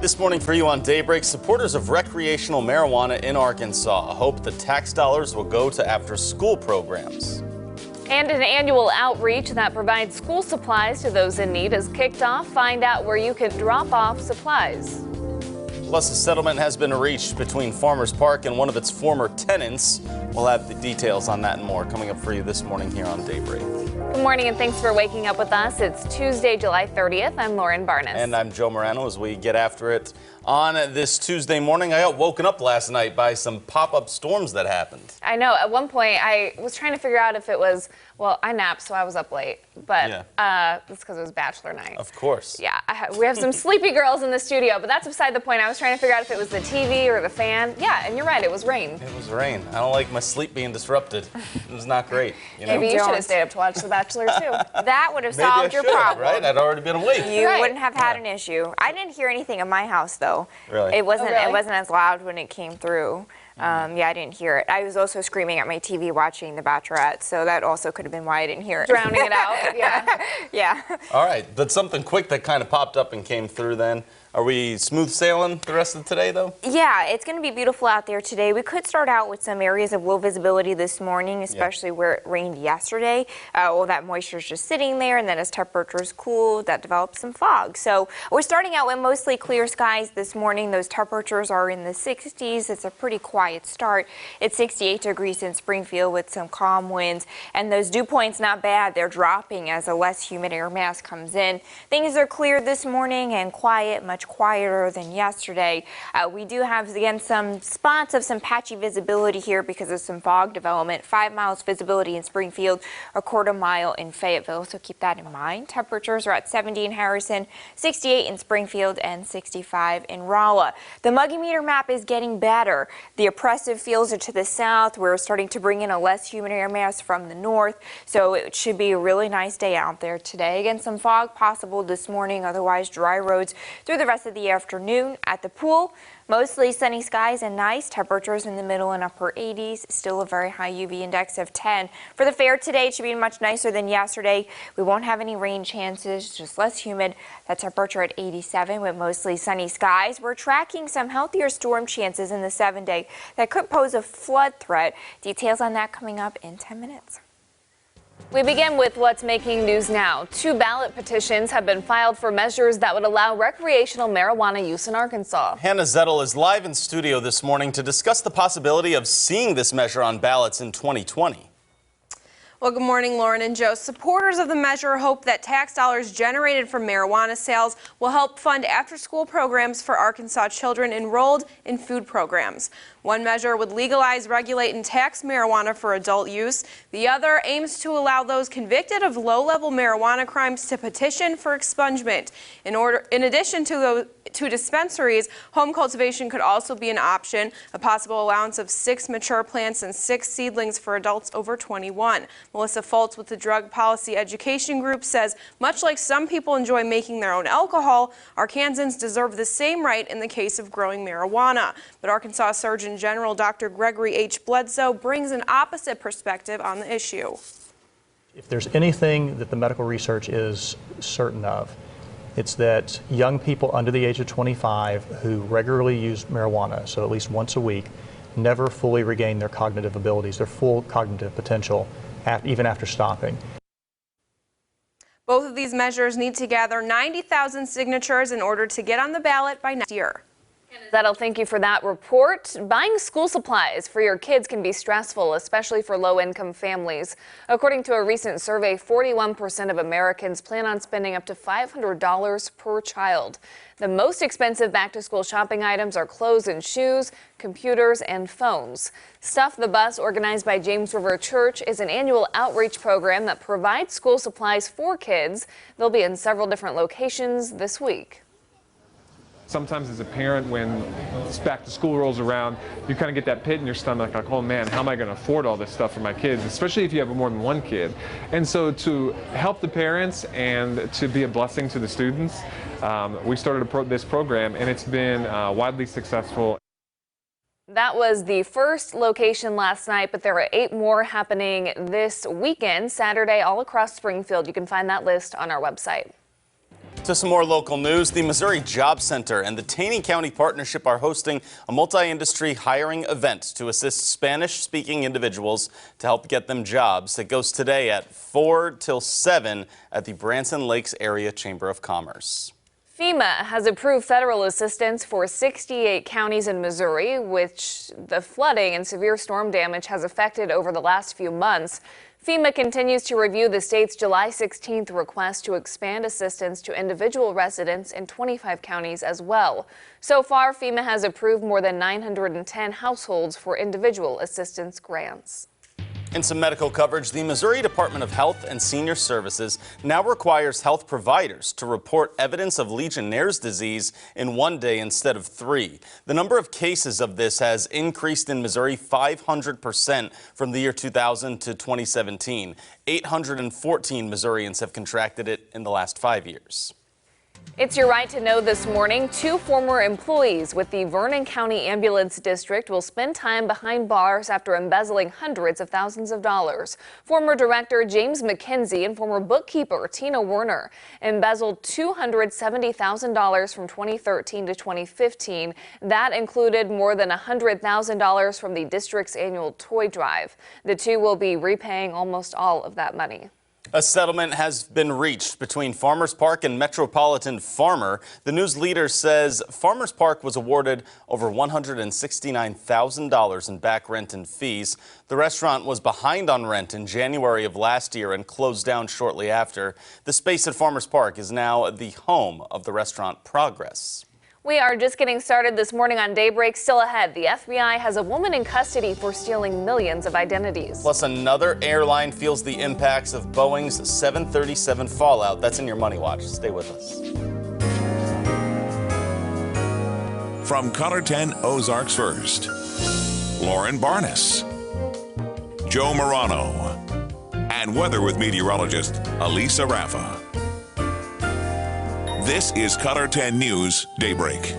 This morning for you on Daybreak, supporters of recreational marijuana in Arkansas hope the tax dollars will go to after-school programs. And an annual outreach that provides school supplies to those in need is kicked off. Find out where you can drop off supplies. Plus, a settlement has been reached between Farmers Park and one of its former tenants. We'll have the details on that and more coming up for you this morning here on Daybreak. Good morning and thanks for waking up with us. It's Tuesday, July 30th. I'm Lauren Barnes. And I'm Joe Morano as we get after it on this Tuesday morning. I got woken up last night by some pop-up storms that happened. I know. At one point, I was trying to figure out if it was, well, I napped, so I was up late. But that's because it was bachelor night. Of course. Yeah, we have some sleepy girls in the studio, but that's beside the point. I was trying to figure out if it was the TV or the fan. Yeah, and you're right, it was rain. It was rain. I don't like my sleep being disrupted. It was not great. You know? Maybe you should have stayed up to watch The Bachelor, too. That would have solved your problem. Right? I'd already been awake. You wouldn't have had an issue. I didn't hear anything in my house, though. Really? It wasn't as loud when it came through. Yeah, I didn't hear it. I was also screaming at my TV watching The Bachelorette, so that also could have been why I didn't hear it. Drowning it out, yeah. Yeah. All right, but something quick that kind of popped up and came through then. Are we smooth sailing the rest of today, though? Yeah, it's going to be beautiful out there today. We could start out with some areas of low visibility this morning, especially where it rained yesterday. All that moisture is just sitting there, and then as temperatures cool, that develops some fog. So we're starting out with mostly clear skies this morning. Those temperatures are in the 60s. It's a pretty quiet start. It's 68 degrees in Springfield with some calm winds, and those dew points not bad. They're dropping as a less humid air mass comes in. Things are clear this morning and quiet, much quieter than yesterday. We do have, again, some spots of some patchy visibility here because of some fog development. 5 miles visibility in Springfield, a quarter mile in Fayetteville, so keep that in mind. Temperatures are at 70 in Harrison, 68 in Springfield, and 65 in Rolla. The muggy meter map is getting better. The oppressive fields are to the south. We're starting to bring in a less humid air mass from the north, so it should be a really nice day out there today. Again, some fog possible this morning, otherwise dry roads through the rest of the afternoon. At the pool, mostly sunny skies and nice temperatures in the middle and upper 80s. Still a very high UV index of 10. For the fair today, it should be much nicer than yesterday. We won't have any rain chances, just less humid. That temperature at 87 with mostly sunny skies. We're tracking some healthier storm chances in the 7-day that could pose a flood threat. Details on that coming up in 10 minutes. We begin with what's making news now. 2 ballot petitions have been filed for measures that would allow recreational marijuana use in Arkansas. Hannah Zettel is live in studio this morning to discuss the possibility of seeing this measure on ballots in 2020. Well, good morning, Lauren and Joe. Supporters of the measure hope that tax dollars generated from marijuana sales will help fund after-school programs for Arkansas children enrolled in food programs. One measure would legalize, regulate, and tax marijuana for adult use. The other aims to allow those convicted of low-level marijuana crimes to petition for expungement. In addition to dispensaries, home cultivation could also be an option. A possible allowance of 6 mature plants and 6 seedlings for adults over 21. Melissa Foltz with the Drug Policy Education Group says, much like some people enjoy making their own alcohol, Arkansans deserve the same right in the case of growing marijuana. But Arkansas Surgeon General Dr. Gregory H. Bledsoe brings an opposite perspective on the issue. If there's anything that the medical research is certain of, it's that young people under the age of 25 who regularly use marijuana, so at least once a week, never fully regain their cognitive abilities, their full cognitive potential, even after stopping. Both of these measures need to gather 90,000 signatures in order to get on the ballot by next year. That'll thank you for that report. Buying school supplies for your kids can be stressful, especially for low-income families. According to a recent survey, 41% of Americans plan on spending up to $500 per child. The most expensive back-to-school shopping items are clothes and shoes, computers, and phones. Stuff the Bus, organized by James River Church, is an annual outreach program that provides school supplies for kids. They'll be in several different locations this week. Sometimes as a parent, when back to school rolls around, you kind of get that pit in your stomach, like, oh man, how am I going to afford all this stuff for my kids, especially if you have more than one kid. And so to help the parents and to be a blessing to the students, we started this program, and it's been widely successful. That was the first location last night, but there are 8 more happening this weekend, Saturday, all across Springfield. You can find that list on our website. To some more local news, the Missouri Job Center and the Taney County Partnership are hosting a multi-industry hiring event to assist Spanish-speaking individuals to help get them jobs. It goes today at 4 till 7 at the Branson Lakes Area Chamber of Commerce. FEMA has approved federal assistance for 68 counties in Missouri, which the flooding and severe storm damage has affected over the last few months. FEMA continues to review the state's July 16th request to expand assistance to individual residents in 25 counties as well. So far, FEMA has approved more than 910 households for individual assistance grants. In some medical coverage, the Missouri Department of Health and Senior Services now requires health providers to report evidence of Legionnaire's disease in 1 day instead of 3. The number of cases of this has increased in Missouri 500% from the year 2000 to 2017. 814 Missourians have contracted it in the last 5 years. It's your right to know this morning. 2 former employees with the Vernon County Ambulance District will spend time behind bars after embezzling hundreds of thousands of dollars. Former Director James McKenzie and former bookkeeper Tina Werner embezzled $270,000 from 2013 to 2015. That included more than $100,000 from the district's annual toy drive. The 2 will be repaying almost all of that money. A settlement has been reached between Farmers Park and Metropolitan Farmer. The news leader says Farmers Park was awarded over $169,000 in back rent and fees. The restaurant was behind on rent in January of last year and closed down shortly after. The space at Farmers Park is now the home of the restaurant Progress. We are just getting started this morning on Daybreak. Still ahead, the FBI has a woman in custody for stealing millions of identities. Plus, another airline feels the impacts of Boeing's 737 fallout. That's in your Money Watch. Stay with us. From Color 10 Ozarks First, Lauren Barnes, Joe Morano, and weather with meteorologist Elisa Raffa. This is Color 10 News Daybreak.